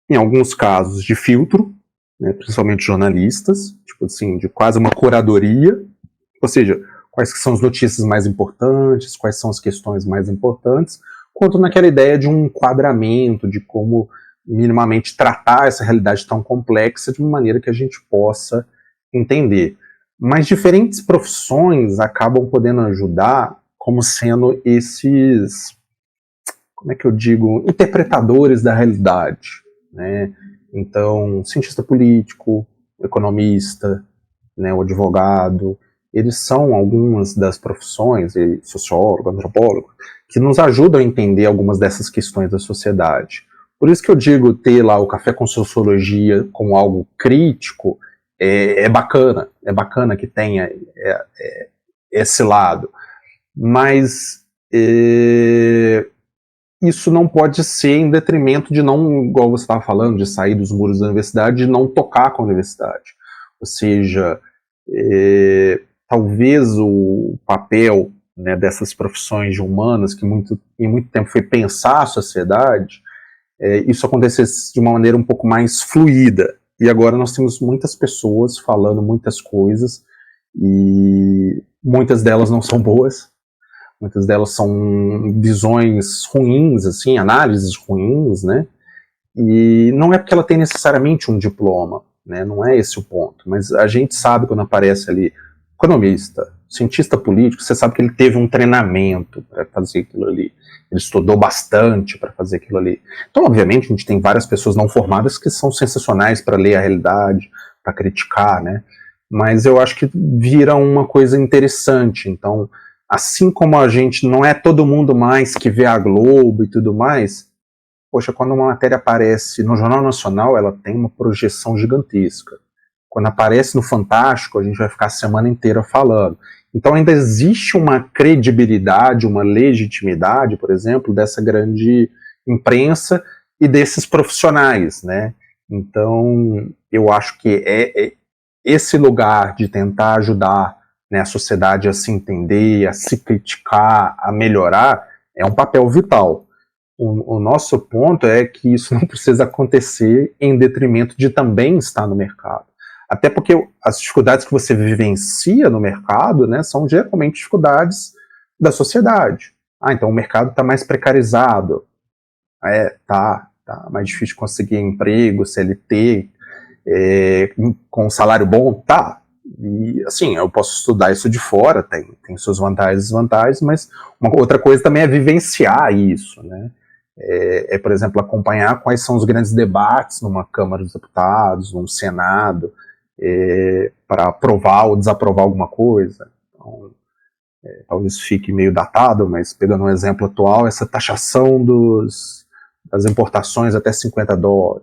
B: em alguns casos, de filtro, né, principalmente jornalistas, tipo assim, de quase uma curadoria, ou seja, quais que são as notícias mais importantes, quais são as questões mais importantes, quanto naquela ideia de um enquadramento, de como minimamente tratar essa realidade tão complexa de uma maneira que a gente possa entender. Mas diferentes profissões acabam podendo ajudar como sendo esses, como é que eu digo, interpretadores da realidade, né? Então, cientista político, economista, né, o advogado, eles são algumas das profissões, sociólogo, antropólogo, que nos ajudam a entender algumas dessas questões da sociedade. Por isso que eu digo ter lá o Café com Sociologia como algo crítico, é bacana que tenha esse lado, mas isso não pode ser em detrimento de não, igual você estava falando, de sair dos muros da universidade, de não tocar com a universidade. Ou seja, talvez o papel, né, dessas profissões humanas, que em muito tempo foi pensar a sociedade, isso acontecesse de uma maneira um pouco mais fluida. E agora nós temos muitas pessoas falando muitas coisas, e muitas delas não são boas, muitas delas são visões ruins, assim, análises ruins, né? E não é porque ela tem necessariamente um diploma, né? Não é esse o ponto, mas a gente sabe quando aparece ali economista, cientista político, você sabe que ele teve um treinamento para fazer aquilo ali, ele estudou bastante para fazer aquilo ali. Então, obviamente, a gente tem várias pessoas não formadas que são sensacionais para ler a realidade, para criticar, né? Mas eu acho que vira uma coisa interessante. Então, assim como a gente não é todo mundo mais que vê a Globo e tudo mais, poxa, quando uma matéria aparece no Jornal Nacional, ela tem uma projeção gigantesca. Quando aparece no Fantástico, a gente vai ficar a semana inteira falando. Então ainda existe uma credibilidade, uma legitimidade, por exemplo, dessa grande imprensa e desses profissionais, né? Então eu acho que esse lugar de tentar ajudar, né, a sociedade a se entender, a se criticar, a melhorar, é um papel vital. O nosso ponto é que isso não precisa acontecer em detrimento de também estar no mercado. Até porque as dificuldades que você vivencia no mercado, né, são geralmente dificuldades da sociedade. Então o mercado está mais precarizado, tá mais difícil conseguir emprego, com com salário bom, tá. E assim, eu posso estudar isso de fora, tem suas vantagens e desvantagens, mas uma outra coisa também é vivenciar isso, né? Por exemplo, acompanhar quais são os grandes debates numa Câmara dos Deputados, num Senado, para aprovar ou desaprovar alguma coisa. Então, talvez fique meio datado, mas pegando um exemplo atual, essa taxação das importações até $50.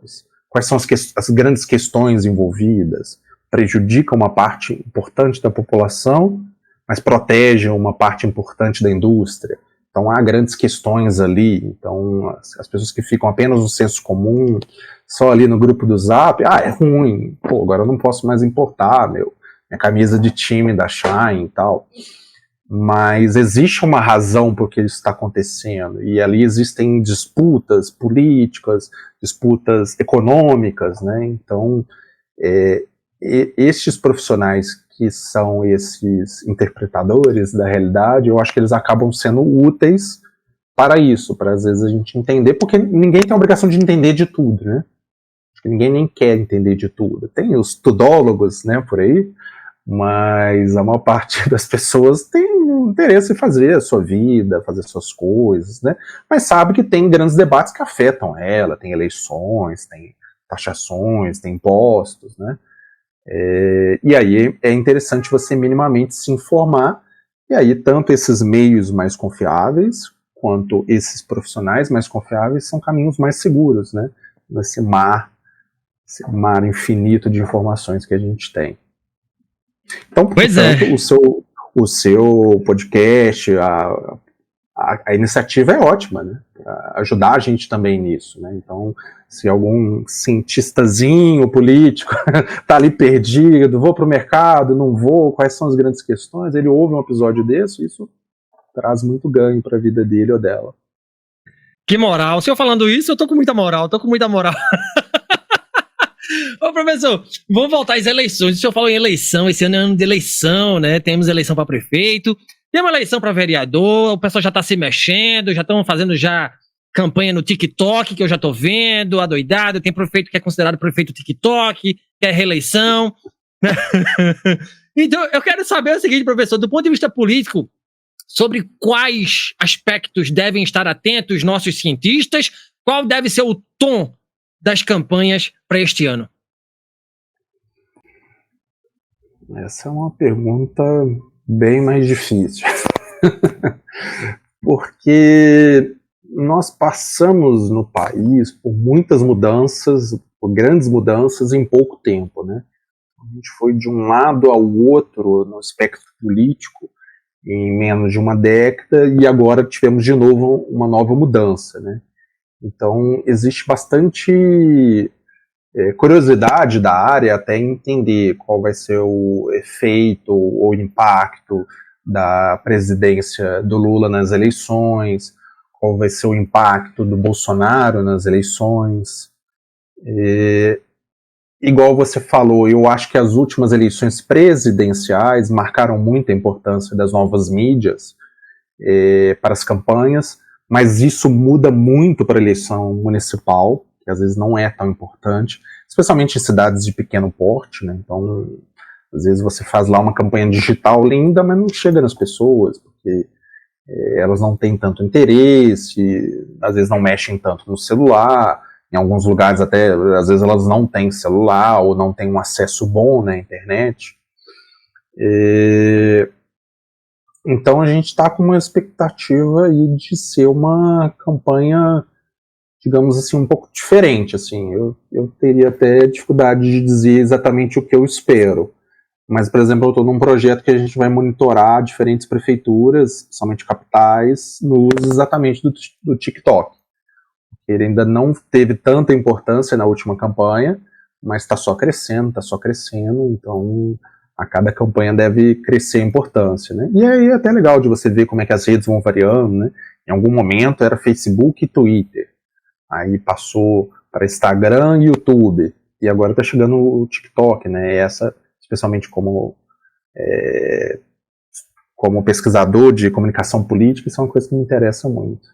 B: Quais são as grandes questões envolvidas? Prejudica uma parte importante da população, mas protege uma parte importante da indústria. Então há grandes questões ali. Então as pessoas que ficam apenas no senso comum, só ali no grupo do Zap, é ruim, agora eu não posso mais importar minha camisa de time da Shine e tal. Mas existe uma razão por que isso está acontecendo, e ali existem disputas políticas, disputas econômicas, né? Então estes profissionais que são esses interpretadores da realidade, eu acho que eles acabam sendo úteis para isso, para às vezes a gente entender, porque ninguém tem a obrigação de entender de tudo, né? Acho que ninguém nem quer entender de tudo. Tem os tudólogos, né, por aí, mas a maior parte das pessoas tem interesse em fazer a sua vida, fazer suas coisas, né? Mas sabe que tem grandes debates que afetam ela, tem eleições, tem taxações, tem impostos, né? E aí é interessante você minimamente se informar, e aí tanto esses meios mais confiáveis quanto esses profissionais mais confiáveis são caminhos mais seguros, né? Nesse mar infinito de informações que a gente tem. Então, portanto, o seu podcast, a iniciativa é ótima, né? Pra ajudar a gente também nisso, né? Então, se algum cientistazinho político tá ali perdido, vou pro mercado, não vou, quais são as grandes questões, ele ouve um episódio desse, isso traz muito ganho para a vida dele ou dela.
A: Que moral. O senhor falando isso, eu tô com muita moral. Ô, professor, vamos voltar às eleições. O senhor falou em eleição, esse ano é ano de eleição, né? Temos eleição para prefeito, temos eleição para vereador, o pessoal já tá se mexendo, já estão fazendo campanha no TikTok, que eu já tô vendo, adoidado, tem prefeito que é considerado prefeito TikTok, que é reeleição. Então, eu quero saber o seguinte, professor, do ponto de vista político, sobre quais aspectos devem estar atentos nossos cientistas, qual deve ser o tom das campanhas para este ano?
B: Essa é uma pergunta bem mais difícil. Porque nós passamos no país por muitas mudanças, por grandes mudanças em pouco tempo, né? A gente foi de um lado ao outro no espectro político em menos de uma década, e agora tivemos de novo uma nova mudança, né? Então existe bastante curiosidade da área até entender qual vai ser o efeito ou impacto da presidência do Lula nas eleições, qual vai ser o impacto do Bolsonaro nas eleições. Igual você falou, eu acho que as últimas eleições presidenciais marcaram muito a importância das novas mídias para as campanhas, mas isso muda muito para a eleição municipal, que às vezes não é tão importante, especialmente em cidades de pequeno porte, né? Então, às vezes você faz lá uma campanha digital linda, mas não chega nas pessoas, porque elas não têm tanto interesse, às vezes não mexem tanto no celular, em alguns lugares até, às vezes elas não têm celular ou não têm um acesso bom na internet. Então a gente está com uma expectativa aí de ser uma campanha, digamos assim, um pouco diferente. Assim. Eu teria até dificuldade de dizer exatamente o que eu espero. Mas, por exemplo, eu estou num projeto que a gente vai monitorar diferentes prefeituras, principalmente capitais, no uso exatamente do TikTok. Ele ainda não teve tanta importância na última campanha, mas está só crescendo, então a cada campanha deve crescer a importância, né? E aí é até legal de você ver como é que as redes vão variando, né? Em algum momento era Facebook e Twitter, aí passou para Instagram e YouTube, e agora está chegando o TikTok, né? Essa, especialmente como pesquisador de comunicação política, isso é uma coisa que me interessa muito.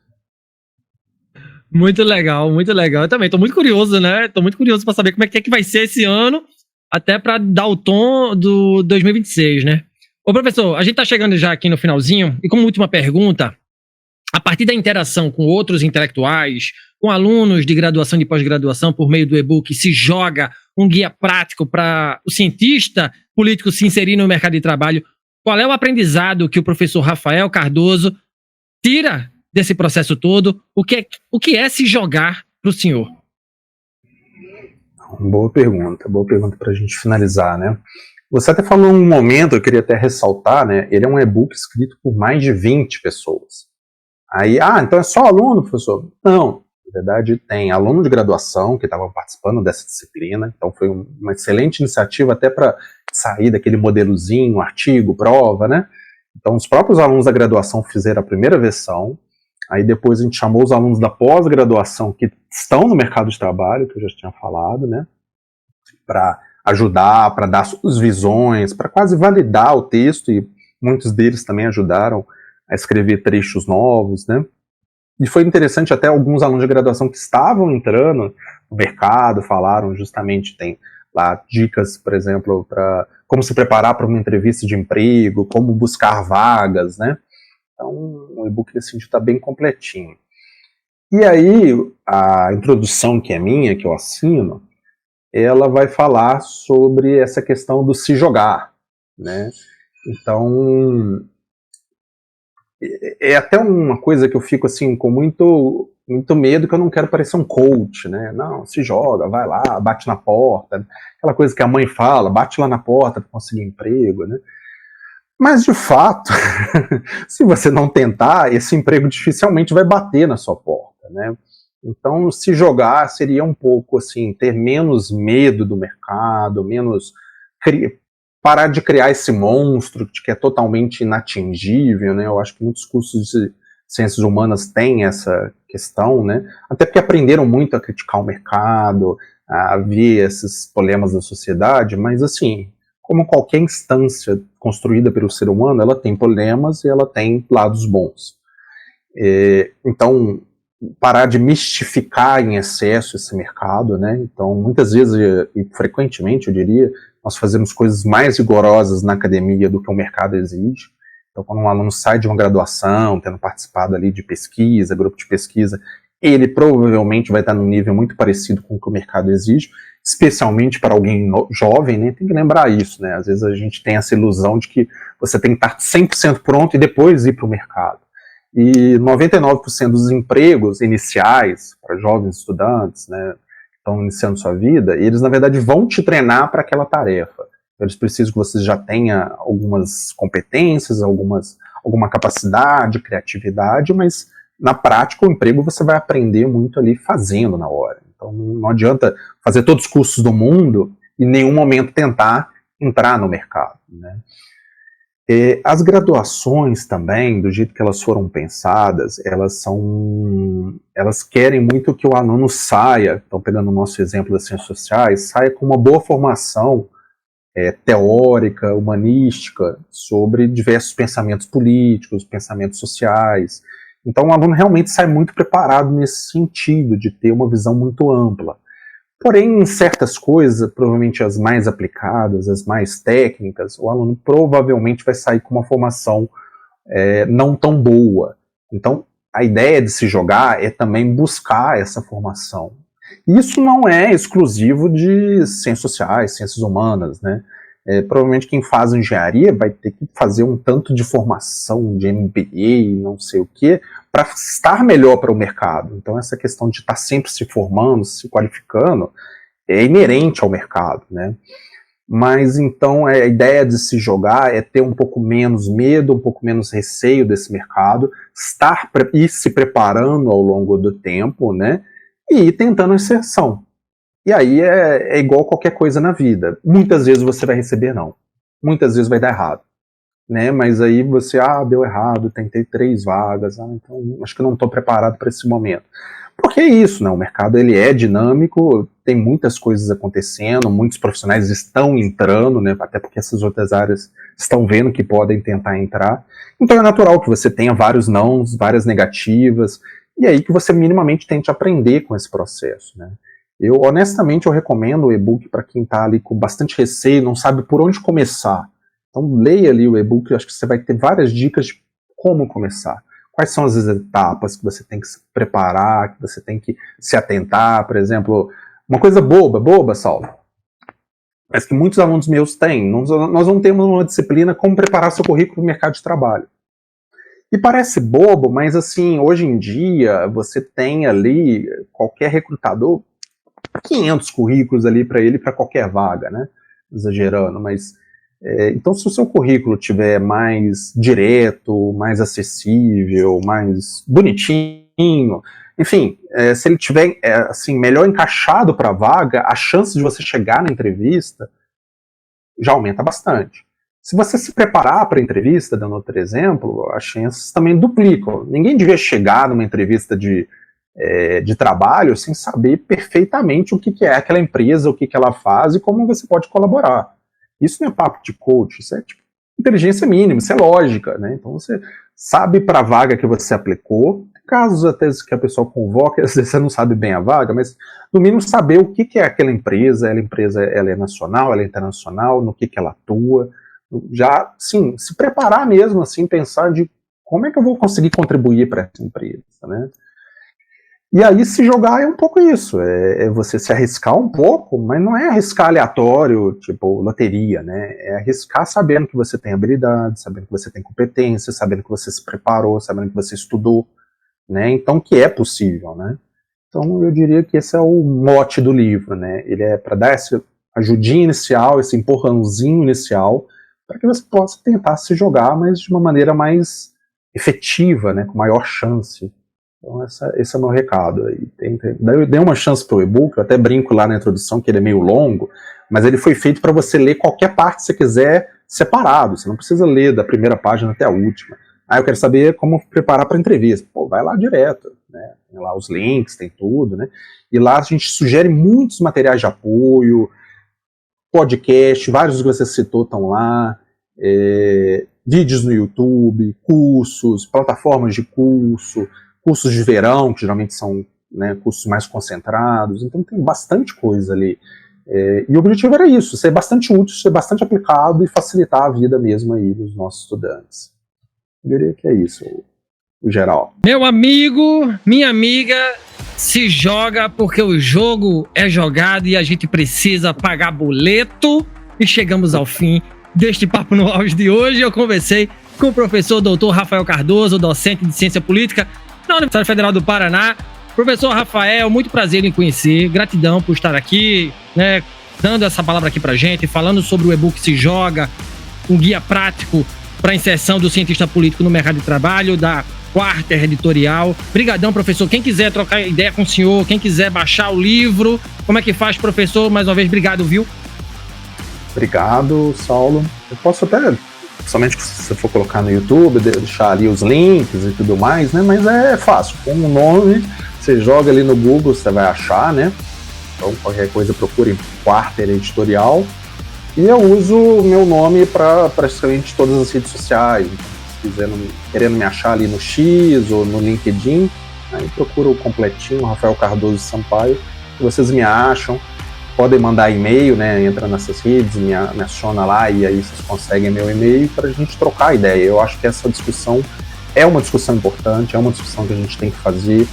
A: Muito legal, muito legal. Eu também tô muito curioso, né? Tô muito curioso para saber como é que vai ser esse ano, até para dar o tom do 2026, né? Ô, professor, a gente tá chegando já aqui no finalzinho, e como última pergunta, a partir da interação com outros intelectuais, com alunos de graduação e de pós-graduação, por meio do e-book, se joga um guia prático para o cientista político se inserir no mercado de trabalho, Qual é o aprendizado que o professor Rafael Cardoso tira desse processo todo? O que é se jogar para o senhor?
B: Boa pergunta para a gente finalizar, né? Você até falou um momento, eu queria até ressaltar, né? Ele é um e-book escrito por mais de 20 pessoas. Aí, então é só aluno, professor? Não, na verdade tem aluno de graduação que estavam participando dessa disciplina, então foi uma excelente iniciativa até para sair daquele modelozinho, artigo, prova, né? Então os próprios alunos da graduação fizeram a primeira versão, aí depois a gente chamou os alunos da pós-graduação que estão no mercado de trabalho, que eu já tinha falado, né? Para ajudar, para dar suas visões, para quase validar o texto, e muitos deles também ajudaram a escrever trechos novos, né? E foi interessante, até alguns alunos de graduação que estavam entrando no mercado falaram justamente, tem lá dicas, por exemplo, para como se preparar para uma entrevista de emprego, como buscar vagas, né? Então, o e-book nesse sentido está bem completinho. E aí, a introdução que é minha, que eu assino, ela vai falar sobre essa questão do se jogar, né? Então, é até uma coisa que eu fico assim com muito medo, que eu não quero parecer um coach, né? Não, se joga, vai lá, bate na porta, aquela coisa que a mãe fala, bate lá na porta para conseguir emprego, né? Mas de fato, se você não tentar, esse emprego dificilmente vai bater na sua porta, né? Então, se jogar seria um pouco assim, ter menos medo do mercado, menos parar de criar esse monstro que é totalmente inatingível, né? Eu acho que muitos cursos de ciências humanas têm essa questão, né? Até porque aprenderam muito a criticar o mercado, a ver esses problemas da sociedade, mas assim, como qualquer instância construída pelo ser humano, ela tem problemas e ela tem lados bons. Então, parar de mistificar em excesso esse mercado, né? Então, muitas vezes, e frequentemente, eu diria, nós fazemos coisas mais rigorosas na academia do que o mercado exige. Então, quando um aluno sai de uma graduação, tendo participado ali de pesquisa, grupo de pesquisa, ele provavelmente vai estar num nível muito parecido com o que o mercado exige, especialmente para alguém jovem, né? Tem que lembrar isso, né? Às vezes a gente tem essa ilusão de que você tem que estar 100% pronto e depois ir para o mercado. E 99% dos empregos iniciais para jovens estudantes, né, que estão iniciando sua vida, eles na verdade vão te treinar para aquela tarefa. Eles precisam que você já tenha algumas competências, alguma capacidade, criatividade, mas na prática o emprego você vai aprender muito ali fazendo na hora. Então não adianta fazer todos os cursos do mundo e em nenhum momento tentar entrar no mercado, né? As graduações também, do jeito que elas foram pensadas, elas querem muito que o aluno saia, então pegando o nosso exemplo das ciências sociais, saia com uma boa formação teórica, humanística, sobre diversos pensamentos políticos, pensamentos sociais. Então o aluno realmente sai muito preparado nesse sentido, de ter uma visão muito ampla. Porém, em certas coisas, provavelmente as mais aplicadas, as mais técnicas, o aluno provavelmente vai sair com uma formação não tão boa. Então, a ideia de se jogar é também buscar essa formação. Isso não é exclusivo de ciências sociais, ciências humanas, né? Provavelmente quem faz engenharia vai ter que fazer um tanto de formação de MBA, não sei o quê, para estar melhor para o mercado. Então essa questão de estar sempre se formando, se qualificando, é inerente ao mercado, né? Mas então a ideia de se jogar é ter um pouco menos medo, um pouco menos receio desse mercado, ir se preparando ao longo do tempo, né? E ir tentando inserção. E aí é igual qualquer coisa na vida. Muitas vezes você vai receber não. Muitas vezes vai dar errado. Né? Mas aí você, deu errado, tentei 3 vagas, então acho que não estou preparado para esse momento. Porque é isso, né? O mercado ele é dinâmico, tem muitas coisas acontecendo, muitos profissionais estão entrando, né? Até porque essas outras áreas estão vendo que podem tentar entrar. Então é natural que você tenha vários nãos, várias negativas, e aí que você minimamente tente aprender com esse processo, né? Honestamente, eu recomendo o e-book para quem está ali com bastante receio, não sabe por onde começar. Então, leia ali o e-book, eu acho que você vai ter várias dicas de como começar. Quais são as etapas que você tem que se preparar, que você tem que se atentar, por exemplo, uma coisa boba, Saulo. mas que muitos alunos meus têm. Nós não temos uma disciplina como preparar seu currículo para o mercado de trabalho. E parece bobo, mas assim, hoje em dia você tem ali, qualquer recrutador, 500 currículos ali para ele, para qualquer vaga, né? Exagerando, mas... então, se o seu currículo tiver mais direto, mais acessível, mais bonitinho, enfim, se ele tiver assim, melhor encaixado para a vaga, a chance de você chegar na entrevista já aumenta bastante. Se você se preparar para a entrevista, dando outro exemplo, as chances também duplicam. Ninguém devia chegar numa entrevista de trabalho sem saber perfeitamente o que é aquela empresa, o que ela faz e como você pode colaborar. Isso não é papo de coach, isso é tipo inteligência mínima, isso é lógica, né? Então você sabe para a vaga que você aplicou, casos até que a pessoa convoca, às vezes você não sabe bem a vaga, mas no mínimo saber o que é aquela empresa, ela é nacional, ela é internacional, no que ela atua, já, sim, se preparar mesmo, assim, pensar de como é que eu vou conseguir contribuir para essa empresa, né? E aí se jogar é um pouco isso, é você se arriscar um pouco, mas não é arriscar aleatório, tipo loteria, né? É arriscar sabendo que você tem habilidade, sabendo que você tem competência, sabendo que você se preparou, sabendo que você estudou, né? Então que é possível, né? Então eu diria que esse é o mote do livro, né? Ele é para dar essa ajudinha inicial, esse empurrãozinho inicial, para que você possa tentar se jogar, mas de uma maneira mais efetiva, né? Com maior chance. Então esse é o meu recado aí. Eu dei uma chance pro e-book, eu até brinco lá na introdução que ele é meio longo, mas ele foi feito para você ler qualquer parte que você quiser separado, você não precisa ler da primeira página até a última. Eu quero saber como preparar para entrevista. Pô, vai lá direto, né? Tem lá os links, tem tudo, né? E lá a gente sugere muitos materiais de apoio, podcast, vários que você citou estão lá, vídeos no YouTube, cursos, plataformas de cursos de verão, que geralmente são, né, cursos mais concentrados, então tem bastante coisa ali. E o objetivo era isso, ser bastante útil, ser bastante aplicado e facilitar a vida mesmo aí dos nossos estudantes. Eu diria que é isso, o geral.
A: Meu amigo, minha amiga, se joga porque o jogo é jogado e a gente precisa pagar boleto. E chegamos ao fim deste Papo no Auge de hoje. Eu conversei com o professor Dr. Rafael Cardoso, docente de Ciência Política na Universidade Federal do Paraná. Professor Rafael, muito prazer em conhecer, gratidão por estar aqui, né, dando essa palavra aqui pra gente, falando sobre o e-book Se Joga, um guia prático para a inserção do cientista político no mercado de trabalho, da Quarta Editorial. Brigadão, professor. Quem quiser trocar ideia com o senhor, quem quiser baixar o livro, como é que faz, professor? Mais uma vez, obrigado, viu?
B: Obrigado, Saulo. Eu posso até, somente se você for colocar no YouTube, deixar ali os links e tudo mais, né? Mas é fácil. Com o nome, você joga ali no Google, você vai achar, né? Então, qualquer coisa, procure Quarta Editorial. E eu uso o meu nome para praticamente todas as redes sociais. Se quiser, querendo me achar ali no X ou no LinkedIn, aí procura o completinho, Rafael Cardoso Sampaio, que vocês me acham. Podem mandar e-mail, né? Entra nessas redes, me aciona lá e aí vocês conseguem meu e-mail para a gente trocar ideia. Eu acho que essa discussão é uma discussão importante, é uma discussão que a gente tem que fazer,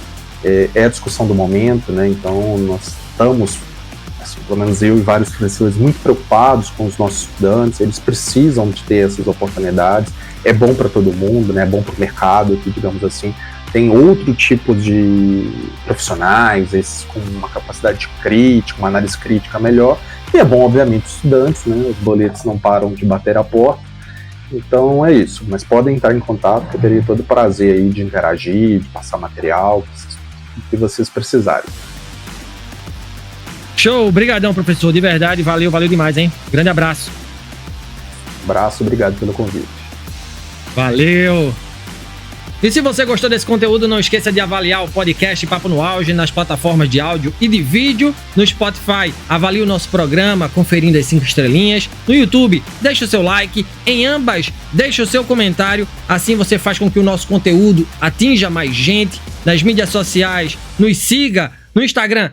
B: é a discussão do momento, né? Então nós estamos, assim, pelo menos eu e vários professores, muito preocupados com os nossos estudantes. Eles precisam de ter essas oportunidades. É bom para todo mundo, né? É bom para o mercado, que, digamos assim, tem outro tipo de profissionais, esses com uma capacidade crítica, uma análise crítica melhor, e é bom, obviamente, os estudantes, né? Os boletos não param de bater a porta, então é isso, mas podem estar em contato, que eu teria todo o prazer aí de interagir, de passar material, que vocês precisarem.
A: Show, brigadão, professor, de verdade, valeu demais, hein? Grande abraço.
B: Abraço, obrigado pelo convite.
A: Valeu! E se você gostou desse conteúdo, não esqueça de avaliar o podcast Papo no Auge nas plataformas de áudio e de vídeo. No Spotify, avalie o nosso programa conferindo as 5 estrelinhas. No YouTube, deixe o seu like. Em ambas, deixe o seu comentário. Assim você faz com que o nosso conteúdo atinja mais gente. Nas mídias sociais, nos siga no Instagram,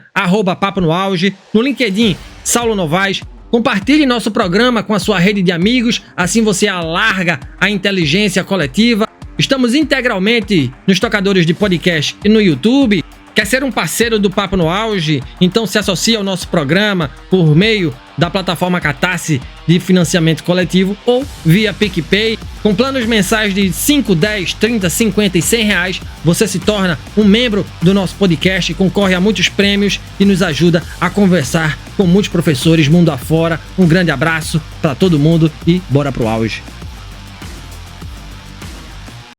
A: @Papo no Auge. No LinkedIn, Saulo Novaes. Compartilhe nosso programa com a sua rede de amigos. Assim você alarga a inteligência coletiva. Estamos integralmente nos tocadores de podcast e no YouTube. Quer ser um parceiro do Papo no Auge? Então se associe ao nosso programa por meio da plataforma Catarse de financiamento coletivo ou via PicPay. Com planos mensais de 5, 10, 30, 50 e 100 reais, você se torna um membro do nosso podcast, concorre a muitos prêmios e nos ajuda a conversar com muitos professores mundo afora. Um grande abraço para todo mundo e bora pro auge.